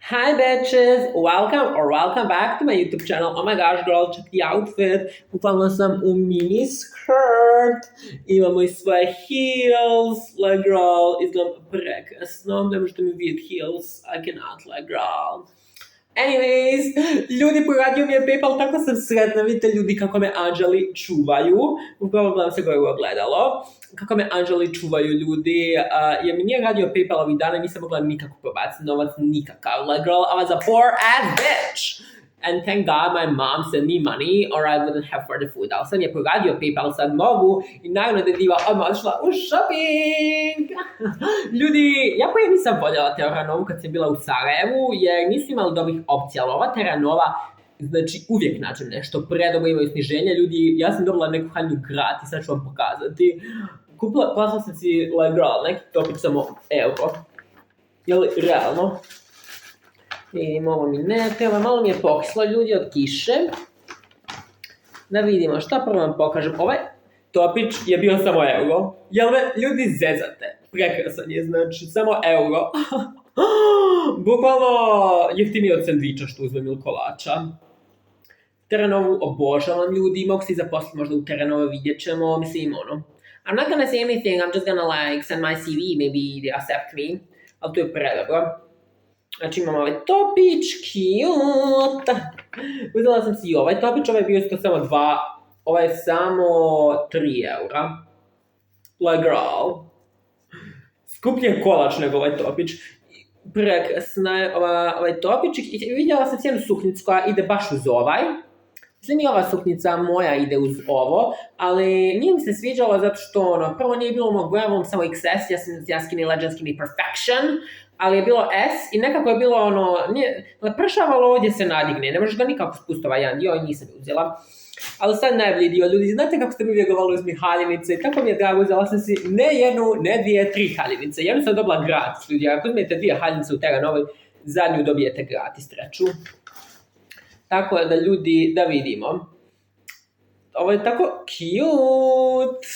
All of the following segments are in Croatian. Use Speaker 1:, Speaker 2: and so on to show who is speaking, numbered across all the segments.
Speaker 1: Hi bitches, welcome back to my YouTube channel. Oh my gosh, girl, check the outfit. Bukvalno sam u mini skirt. Imamo i svoje heels. Like girl, izgledam prekrasno. Ne možete mi vidjeti heels. I cannot, like girl. Anyways, ljudi, poradio mi je PayPal, tako sam sretna, vidite ljudi kako me anđeli čuvaju. Upravo gledam se gore u ogledalo. Kako me anđeli čuvaju ljudi, jer mi nije radio PayPal ovih dana i nisam mogla nikako pobaciti novac, nikakav. Like girl, I was a poor ass bitch. And thank God my mom sent me money or I wouldn't have for the food. Ali sam je poradio PayPal, sad mogu i naravno da je diva odmah odšla u shopping. Ljudi, ja prije nisam voljela Terranovu kad sam bila u Sarajevu jer nisu imali dobrih opcija, ali ova Terranova, znači uvijek nađem nešto predobro, imaju sniženja. Ljudi, ja sam dobila neku haljinu gratis, sad ću vam pokazati. Platila sam si, like girl, neki topić samo euro. Jel realno? Vidimo, ovo mi ne treba, malo mi je pokislo ljudi od kiše. Da vidimo, šta prvo vam pokažem. Ovaj topić je bio samo euro. Jel me ljudi zezate? Prekrasan je, znači, samo euro. Bukvalno jeftinije od sandviča što uzmem ili kolača. Terranovu obožavam ljudi, mogu si zaposliti možda u Terranova, vidjet ćemo, mislim ono. I'm not gonna say anything, I'm just gonna like send my CV, maybe they accept me. Ali to je predobro. Znači imam ovaj topić, cute. Uzela sam si i ovaj topić, ovaj je bio isto samo 2, ovaj je samo 3 eura. Like girl. Skuplji je kolač nego ovaj topić. Prekrasna je ovaj topić i vidjela sam cijenu suknicu koja ide baš uz ovaj. Mislim i ova suknica moja ide uz ovo, ali nije mi se sviđala zato što prvo nije bilo mog broja, samo XS, ja skinny legend, skinny perfection, ali je bilo S i nekako je bilo pršavalo ovdje se nadigne, ne možeš ga nikako spustiti ovaj jedan dio i nisam je uzela. Ali sad najbolji dio, ljudi, znate kako ste mi uvijek govorili uzmi haljinice i tako mi je drago, uzela sam si ne jednu, ne 2, 3 haljinice. Jednu sam dobila gratis, ljudi, ako uzmete 2 haljinice u Terranovoj, zadnju dobijete gratis, treću. Tako da ljudi, da vidimo. Ovo je tako cute.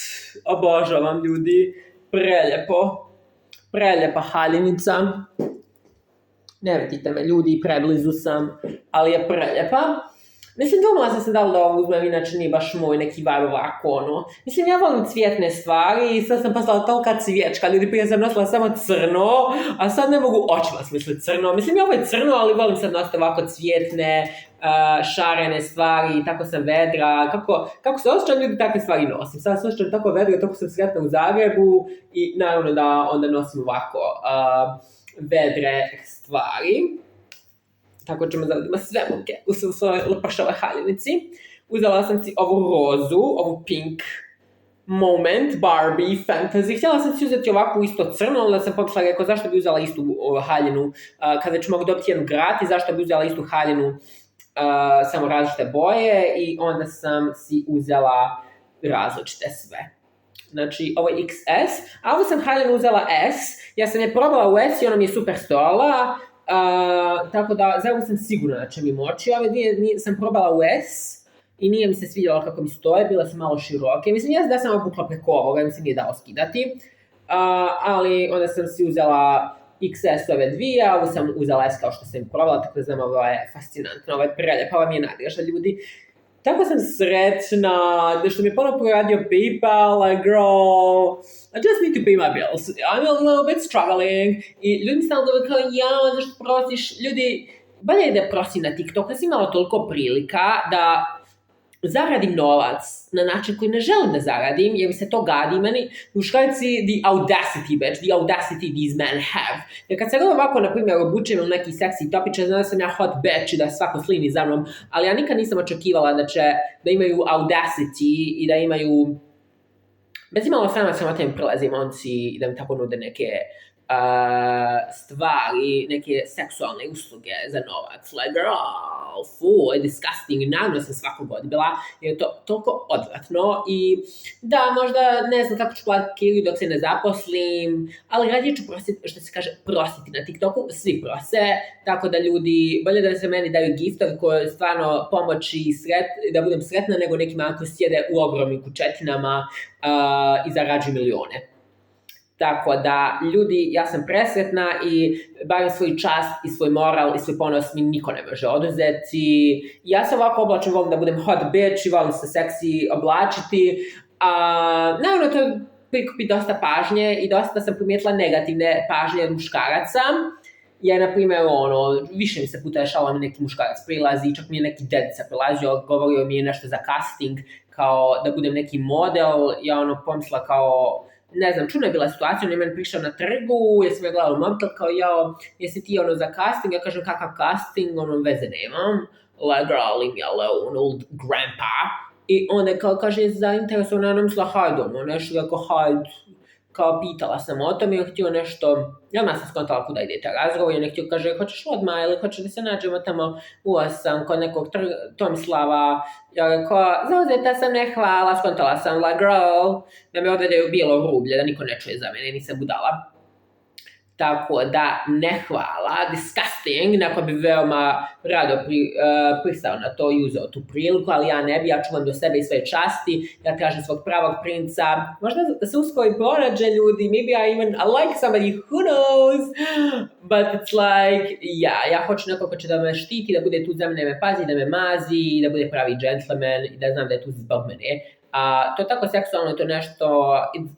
Speaker 1: Obožavam ljudi. Preljepo. Preljepa haljinica. Ne vidite me ljudi, preblizu sam, ali je preljepa. Mislim, domala sam se da li da ovo uzmem, inače nije baš moj neki vibe ovako, Mislim, ja volim cvjetne stvari i sad sam postala tolika cvječka, ljudi, prije sam nosila samo crno, a sad ne mogu očima smisliti crno. Mislim, ja ovo je crno, ali volim sad nositi ovako cvjetne, šarene stvari, tako sam vedra, kako se osjećam, ljudi, takve stvari nosim. Sad se osjećam tako vedra, tako sam sretna u Zagrebu i naravno da onda nosim ovako vedre stvari. Tako ćemo zaraditi sve muke u svojoj lepašovoj haljinici. Uzela sam si ovu rozu, ovu pink moment, Barbie, fantasy. Htjela sam si uzeti ovakvu isto crno, ali da sam pomisla rekao zašto bi uzela istu haljinu kada ću mogu dobiti jednu gratis, zašto bi uzela istu haljinu samo različite boje i onda sam si uzela različite sve. Znači, ovo je XS, a ovo sam haljinu uzela S. Ja sam je probala u S i ona mi je super stojala. Tako da, za ovo sam sigurna da će mi moći. Ove dvije sam probala u S i nije mi se svidjelo kako mi stoje, bile su malo široke. Mislim, ja da sam obukla preko ovoga, mi se nije dao skidati. Ali onda sam si uzela XS ove dvije, a ovo sam uzela S kao što sam probala, tako da znam, ovo je fascinantno, ovo je preljepa, ovo mi je nadreža, ljudi. Tako sam sretna, da što mi je ponovno poradio PayPal, like girl, I just need to pay my bills, I'm a little bit struggling, i ljudi mi stalno govore kao, zašto prosiš, ljudi, bolje je da prosim na TikTok, ja sam imala toliko prilika da zaradim novac na način koji ne želim da zaradim, jer mi se to gadi meni, muškarci, the audacity, bitch, the audacity these men have. Jer kad se god ovako, na primjer, obučem ili neki seksi topiče, znam da sam ja hot bitch i da svako slini za mnom, ali ja nikad nisam očekivala da imaju audacity i da imaju, bez imalo sama tem prelazi momci i da mi tako nude neke stvari, neke seksualne usluge za novac. Like, girl, full, disgusting. I naravno sam svakog odbila, jer je to toliko odvratno. I da, možda ne znam kako ću platiti kiriju dok se ne zaposlim, ali radije ću prositi, što se kaže, prositi na TikToku. Svi prose, tako da ljudi, bolje da se meni daju giftovi koje stvarno pomoći da budem sretna, nego nekima koji sjede u ogromnim kućetinama i zarađuju milione. Tako da, ljudi, ja sam presretna i bavim svoj čast i svoj moral i svoj ponos mi niko ne može oduzeti. Ja se ovako oblačim, volim da budem hot bitch i volim se seksi oblačiti. Naravno, to prikupi dosta pažnje i dosta sam primijetila negativne pažnje od muškaraca. Ja, na primjer, više mi se puta dešavalo neki muškarac prilazi, čak mi je neki dedica prilazio, govorio mi je nešto za casting, kao da budem neki model. Ja pomisla kao, ne znam, čudna je bila situacija, on je meni prišao na trgu, ja sam je gledala u mobitel, kao jesi ti za casting? Ja kažem, kakav casting, veze nemam, like, girl, leave me alone, old grandpa. I onda kaže, zainteresovana, ja nam misla, hajde, nešto, jako hajde, kao pitala sam o tom i on htio nešto, ja sam skontala kuda ide ta razgovor, i on htio, kaže, hoćeš odmah ili hoćeš da se nađemo tamo u 8 kod nekog Tomislava. Ja rekao, zauzeta sam, ne hvala, skontala sam, like, girl, da me odvede u bijelo rublje, da niko ne čuje za mene, nisam budala. Tako da, ne hvala, disgusting, neko bi veoma rado pristao na to i uzeo tu priliku, ali ja ne bi, ja čuvam do sebe i svoje časti, ja tražim svog pravog princa, možda da se uskoro i pronađe ljudi, maybe I like somebody, who knows, but it's like, ja hoću neko ko će da me štiti, da bude tu za mene, me pazi, da me mazi, da bude pravi gentleman i da znam da je tu zbog mene. To je tako seksualno, to nešto,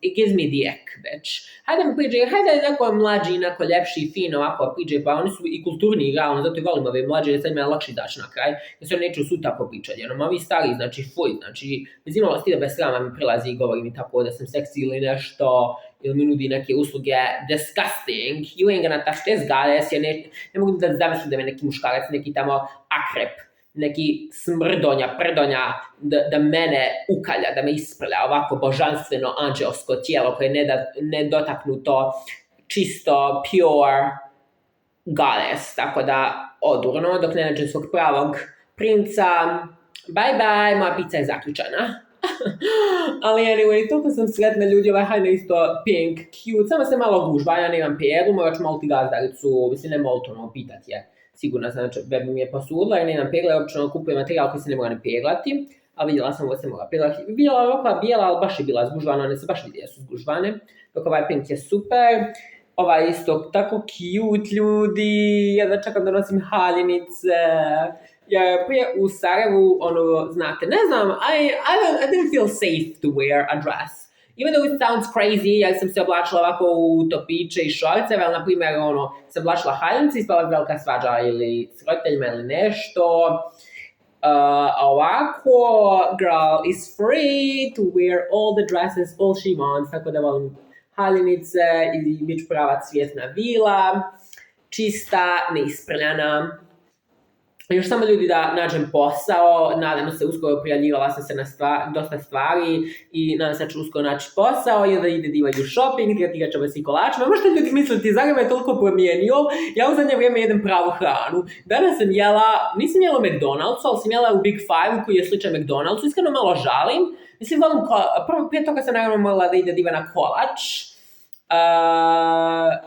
Speaker 1: it gives me the ick, bitch. Hajde mi priđe, hajde neko mlađi, neko ljepši, fino, ovako priđe, pa oni su i kulturni, realno, zato i volim ove mlađe, jer sad ima lakši daći na kraj, jer se neću su tako pričati, jer ovi stari, znači, fuj, znači, bez imalo stida, bez srama mi prilazi i govori mi tako da sam seksi ili nešto, ili mi nudi neke usluge, disgusting, you ain't gonna touch this goddess, ja ne mogu da zamislim da me neki muškarac, neki tamo akrep, neki smrdonja, prdonja, da mene ukalja, da me isprlja ovako božanstveno anđelsko tijelo koje je nedotaknuto, čisto, pure goddess. Tako da, odurno, dok ne nađem svog pravog princa, bye bye, moja pizza je zaključana. Ali anyway, toliko sam sretna ljudi, hajde isto pink, cute, samo se malo gužba, ja nemam peru, morat ću moliti gazdaricu, mislim ne moliti, pitat je. Sigurno sam da bi mi je posudila i nemam pegla, obično kupujem materijal koji se ne mora ne peglati, a vidjela sam ovo se mora peglati. Bila je ovakva bijela, ali baš je bila zgužvana, one se baš vidjela su zgužvane, dok ovaj pink je super. Ovaj isto tako cute ljudi, ja da čekam da nosim haljinice. Ja prije u Sarajevu, znate, ne znam, I didn't feel safe to wear a dress. Even though it sounds crazy, ja sam se oblačila ovako u topiće i šorce, ali na primjer, sam oblačila haljnice i spala velika svađa ili s roditeljima ili nešto. Ovako, girl is free to wear all the dresses, all she wants, tako da volim haljnice i bit ću prava cvjetna vila, čista, neisprljana. Još samo ljudi da nađem posao, nadam se uskoro prijavljivala sam se na dosta stvari i nadam se da ću uskoro naći posao ili da ide divaju shopping, da ćemo si kolačima. Možete ljudi misliti, Zagreb je toliko promijenio, ja u zadnje vrijeme jedem pravu hranu. Danas sam nisam jela u McDonald'su, ali sam jela u Big Five koji je sličan McDonald'su, iskreno malo žalim. Mislim, prvo prije toga sam naravno morala da ide diva na kolač.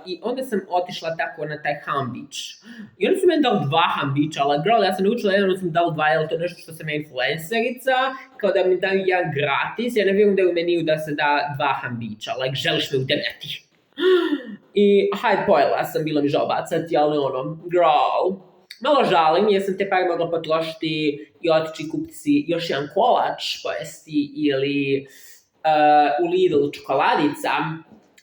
Speaker 1: I onda sam otišla tako na taj Hambić. I oni su meni dali 2 Hambića, ali girl, ja sam naučila jedan, sam dala 2, jer to nešto što sam ja influencerica, kao da mi daju jedan gratis, ja ne vjerujem da je u meniju da se da 2 Hambića, like, želiš me udemeti. I hajde, pojela sam, bilo mi žao bacati, ali girl, malo žalim, jer sam te pare mogla potrošiti i otići kupiti si još jedan kolač, pojesti, ili u Lidl čokoladica.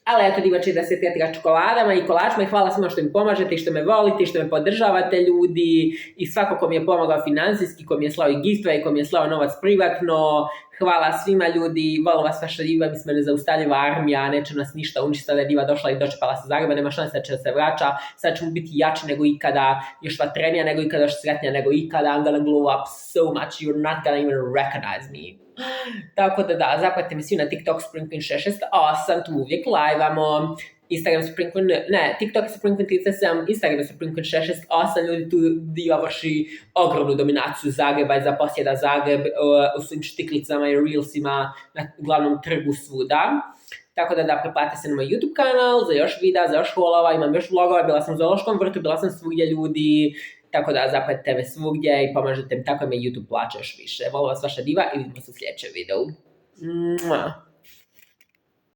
Speaker 1: Ali eto, diva će da se tretira čokoladama i kolačima i hvala svima što mi pomažete i što me volite i što me podržavate ljudi i svako ko mi je pomagao finansijski, ko mi je slao i giftove i ko mi je slao novac privatno. Hvala svima ljudi, volim vas vaša diva, mi smo nezaustavljiva armija, neće nas ništa uništiti, da je diva došla i dočepala sa Zagreba, nema šanse da će se vraća, sad ćemo biti jači nego ikada, još vatrenija nego ikada, još sretnija nego ikada, I'm gonna glow up so much, you're not gonna even recognize me. Tako da, zapratite mi svi na TikTok SpringQueen668, tu uvijek live-amo, Instagram TikTok je SpringQueen37, Instagram je SpringQueen668, ljudi tu diva vrši ogromnu dominaciju Zagreba i zaposjeda Zagreb u svojim štiklicama i reelsima na glavnom trgu svuda. Tako da preplatite se na moj YouTube kanal za još videa, za još haulova, imam još vlogova, bila sam u zoološkom vrtu, bila sam svugdje ljudi, tako da zapratite me svugdje i pomažete mi, tako me YouTube plaća još više. Volim vas vaša diva i vidimo se u sljedećem videu.